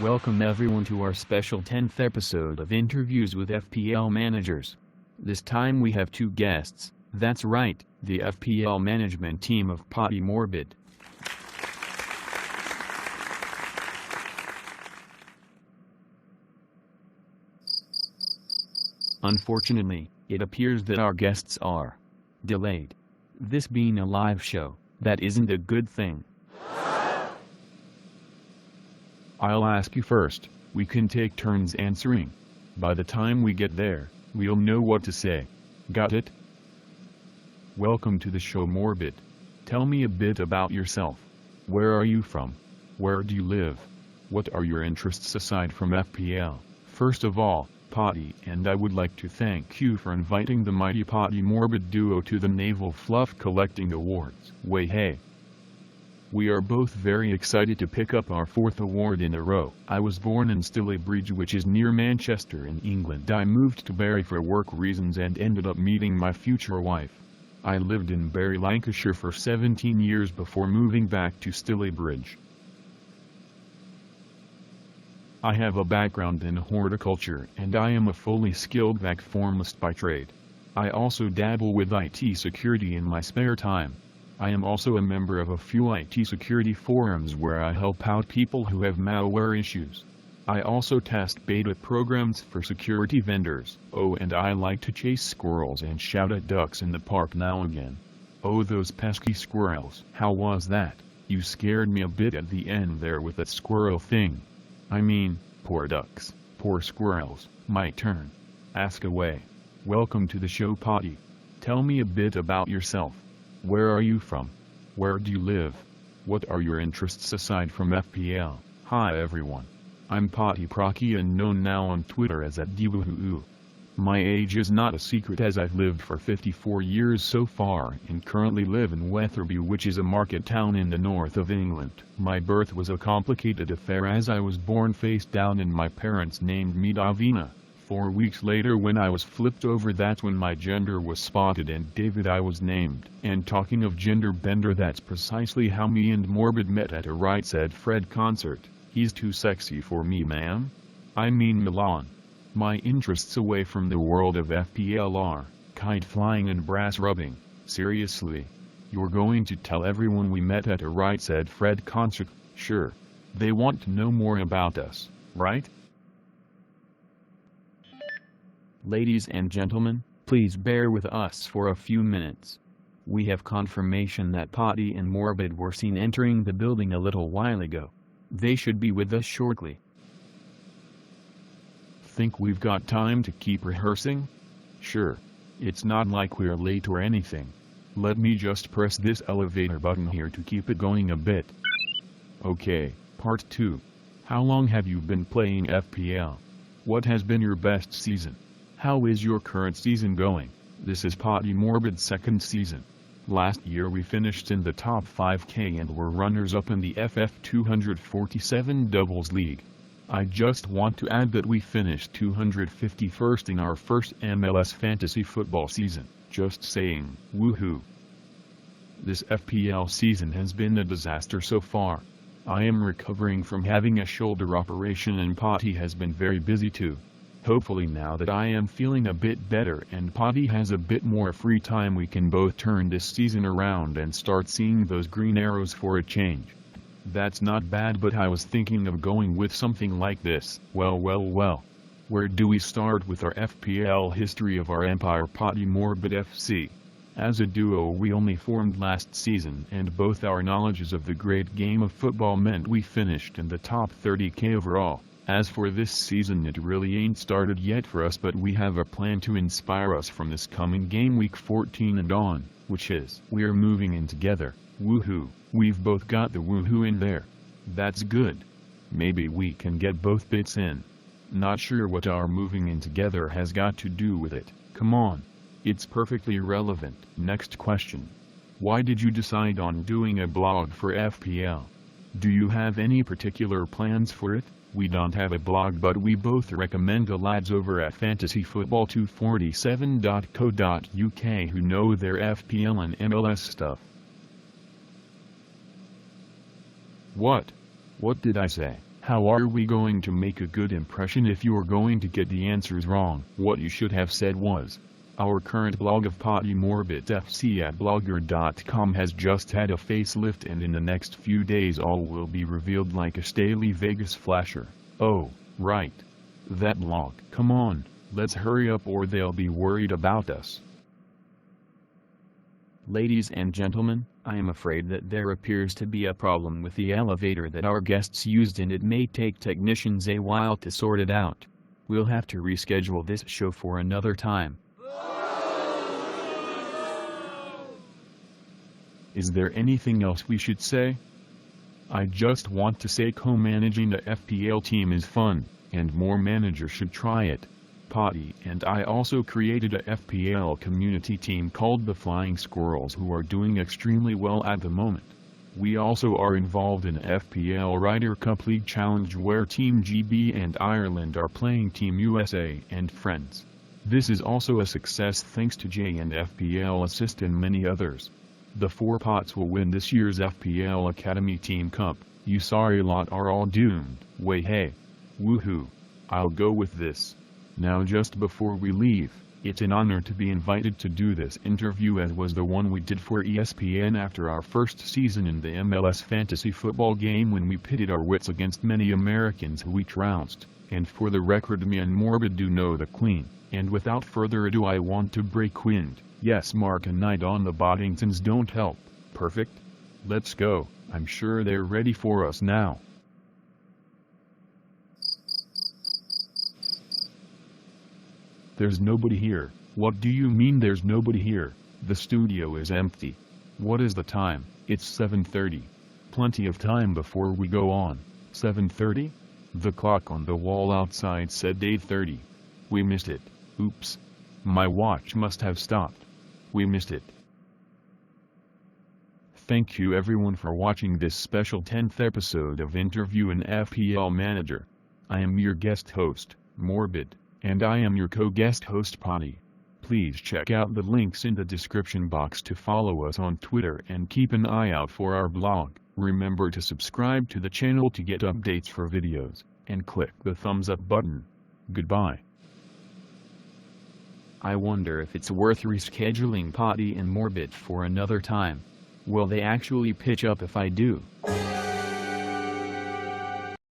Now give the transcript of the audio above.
Welcome everyone to our special 10th episode of Interviews with FPL Managers. This time we have two guests, that's right, the FPL management team of Potty Morbid. Unfortunately, it appears that our guests are delayed. This being a live show, that isn't a good thing. I'll ask you first, we can take turns answering. By the time we get there, we'll know what to say. Got it? Welcome to the show Morbid. Tell me a bit about yourself. Where are you from? Where do you live? What are your interests aside from FPL? First of all, Potty and I would like to thank you for inviting the mighty Potty Morbid duo to the Naval Fluff Collecting Awards. Way hey! We are both very excited to pick up our 4th award in a row. I was born in Stalybridge, which is near Manchester in England. I moved to Bury for work reasons and ended up meeting my future wife. I lived in Bury, Lancashire for 17 years before moving back to Stalybridge. I have a background in horticulture and I am a fully skilled vac-formist by trade. I also dabble with IT security in my spare time. I am also a member of a few IT security forums where I help out people who have malware issues. I also test beta programs for security vendors. Oh, and I like to chase squirrels and shout at ducks in the park now and again. Oh, those pesky squirrels. How was that? You scared me a bit at the end there with that squirrel thing. I mean, poor ducks, poor squirrels. My turn. Ask away. Welcome to the show Potty. Tell me a bit about yourself. Where are you from? Where do you live? What are your interests aside from FPL? Hi everyone. I'm Potty Procky and known now on Twitter as @dwoohoo. My age is not a secret as I've lived for 54 years so far and currently live in Wetherby, which is a market town in the north of England. My birth was a complicated affair as I was born face down and my parents named me Davina. 4 weeks later when I was flipped over, that's when my gender was spotted and David I was named. And talking of gender bender, that's precisely how me and Morbid met at a Right Said Fred concert. He's too sexy for me, ma'am. I mean Milan. My interests away from the world of FPL are kite flying and brass rubbing. Seriously? You're going to tell everyone we met at a Right Said Fred concert? Sure. They want to know more about us, right? Ladies and gentlemen, please bear with us for a few minutes. We have confirmation that Potty and Morbid were seen entering the building a little while ago. They should be with us shortly. Think we've got time to keep rehearsing? Sure. It's not like we're late or anything. Let me just press this elevator button here to keep it going a bit. Okay, part 2. How long have you been playing FPL? What has been your best season? How is your current season going? This is Potty Morbid's 2nd season. Last year we finished in the top 5k and were runners-up in the FF 247 Doubles League. I just want to add that we finished 251st in our first MLS fantasy football season. Just saying, woohoo. This FPL season has been a disaster so far. I am recovering from having a shoulder operation and Potty has been very busy too. Hopefully now that I am feeling a bit better and Potty has a bit more free time, we can both turn this season around and start seeing those green arrows for a change. That's not bad, but I was thinking of going with something like this. Well. Where do we start with our FPL history of our empire Potty Morbid FC? As a duo we only formed last season and both our knowledges of the great game of football meant we finished in the top 30k overall. As for this season, it really ain't started yet for us, but we have a plan to inspire us from this coming game week 14 and on, which is we're moving in together. Woohoo. We've both got the woohoo in there. That's good. Maybe we can get both bits in. Not sure what our moving in together has got to do with it. Come on. It's perfectly relevant. Next question. Why did you decide on doing a blog for FPL? Do you have any particular plans for it? We don't have a blog, but we both recommend the lads over at fantasyfootball247.co.uk who know their FPL and MLS stuff. What did I say? How are we going to make a good impression if you're going to get the answers wrong? What you should have said was, our current blog of Potty Morbid FC at blogger.com has just had a facelift, and in the next few days all will be revealed like a Staley Vegas flasher. Oh, right. That blog. Come on, let's hurry up or they'll be worried about us. Ladies and gentlemen, I am afraid that there appears to be a problem with the elevator that our guests used, and it may take technicians a while to sort it out. We'll have to reschedule this show for another time. Is there anything else we should say? I just want to say co-managing a FPL team is fun, and more managers should try it. Potty and I also created a FPL community team called the Flying Squirrels, who are doing extremely well at the moment. We also are involved in FPL Ryder Cup League Challenge, where Team GB and Ireland are playing Team USA and friends. This is also a success thanks to Jay and FPL Assist and many others. The 4 pots will win this year's FPL Academy Team Cup. You sorry lot are all doomed. Way hey. Woohoo. I'll go with this. Now just before we leave, it's an honor to be invited to do this interview, as was the one we did for ESPN after our first season in the MLS fantasy football game, when we pitted our wits against many Americans who we trounced. And for the record, me and Morbid do know the clean. And without further ado, I want to break wind. Yes, Mark and Knight on the Boddingtons don't help. Perfect. Let's go. I'm sure they're ready for us now. There's nobody here. What do you mean there's nobody here? The studio is empty. What is the time? It's 7:30. Plenty of time before we go on. 7:30? The clock on the wall outside said 8:30. We missed it. Oops. My watch must have stopped. We missed it. Thank you everyone for watching this special 10th episode of Interview an FPL Manager. I am your guest host, Morbid. And I am your co-guest host, Potty. Please check out the links in the description box to follow us on Twitter and keep an eye out for our blog. Remember to subscribe to the channel to get updates for videos, and click the thumbs up button. Goodbye. I wonder if it's worth rescheduling Potty and Morbid for another time. Will they actually pitch up if I do?